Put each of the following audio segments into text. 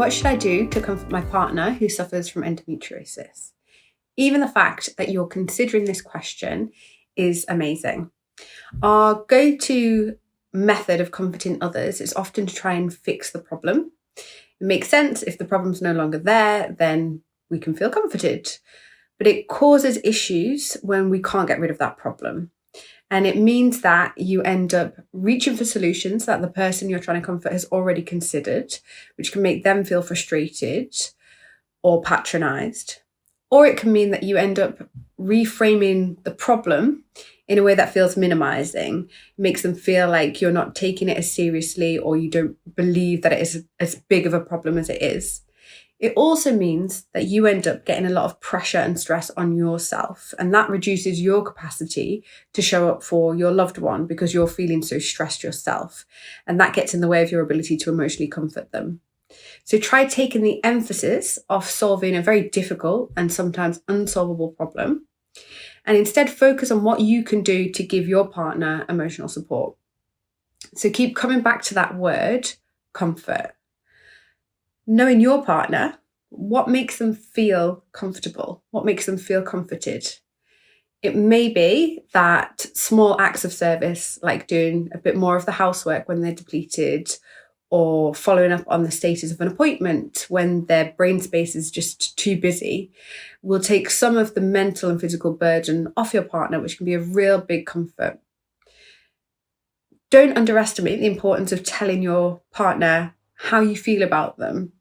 What should I do to comfort my partner who suffers from endometriosis? Even the fact that you're considering this question is amazing. Our go-to method of comforting others is often to try and fix the problem. It makes sense. If the problem's no longer there, then we can feel comforted. But it causes issues when we can't get rid of that problem. And it means that you end up reaching for solutions that the person you're trying to comfort has already considered, which can make them feel frustrated or patronized. Or it can mean that you end up reframing the problem in a way that feels minimizing. It makes them feel like you're not taking it as seriously, or you don't believe that it is as big of a problem as it is. It also means that you end up getting a lot of pressure and stress on yourself, and that reduces your capacity to show up for your loved one because you're feeling so stressed yourself, and that gets in the way of your ability to emotionally comfort them. So try taking the emphasis off solving a very difficult and sometimes unsolvable problem, and instead focus on what you can do to give your partner emotional support. So keep coming back to that word, comfort. Knowing your partner, what makes them feel comfortable? What makes them feel comforted? It may be that small acts of service, like doing a bit more of the housework when they're depleted, or following up on the status of an appointment when their brain space is just too busy, will take some of the mental and physical burden off your partner, which can be a real big comfort. Don't underestimate the importance of telling your partner how you feel about them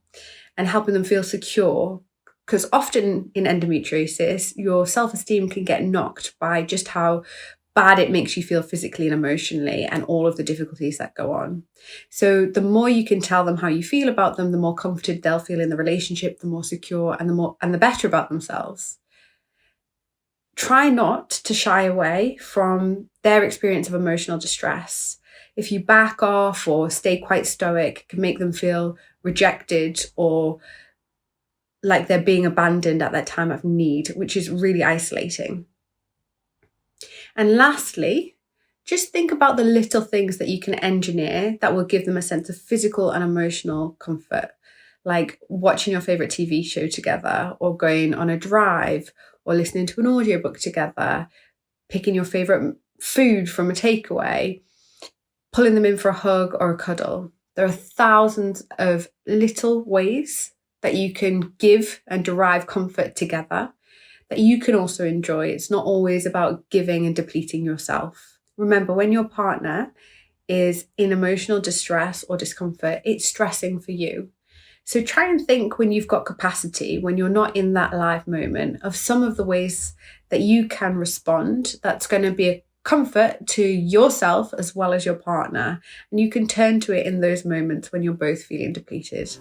and helping them feel secure, because often in endometriosis, your self-esteem can get knocked by just how bad it makes you feel physically and emotionally, and all of the difficulties that go on. So the more you can tell them how you feel about them, the more comforted they'll feel in the relationship, the more secure and the better about themselves. Try not to shy away from their experience of emotional distress. If you back off or stay quite stoic, it can make them feel rejected or like they're being abandoned at their time of need, which is really isolating. And lastly, just think about the little things that you can engineer that will give them a sense of physical and emotional comfort, like watching your favorite TV show together, or going on a drive, or listening to an audiobook together, picking your favorite food from a takeaway, pulling them in for a hug or a cuddle. There are thousands of little ways that you can give and derive comfort together that you can also enjoy. It's not always about giving and depleting yourself. Remember, when your partner is in emotional distress or discomfort, it's stressing for you. So try and think, when you've got capacity, when you're not in that live moment, of some of the ways that you can respond that's going to be a comfort to yourself as well as your partner. And you can turn to it in those moments when you're both feeling depleted.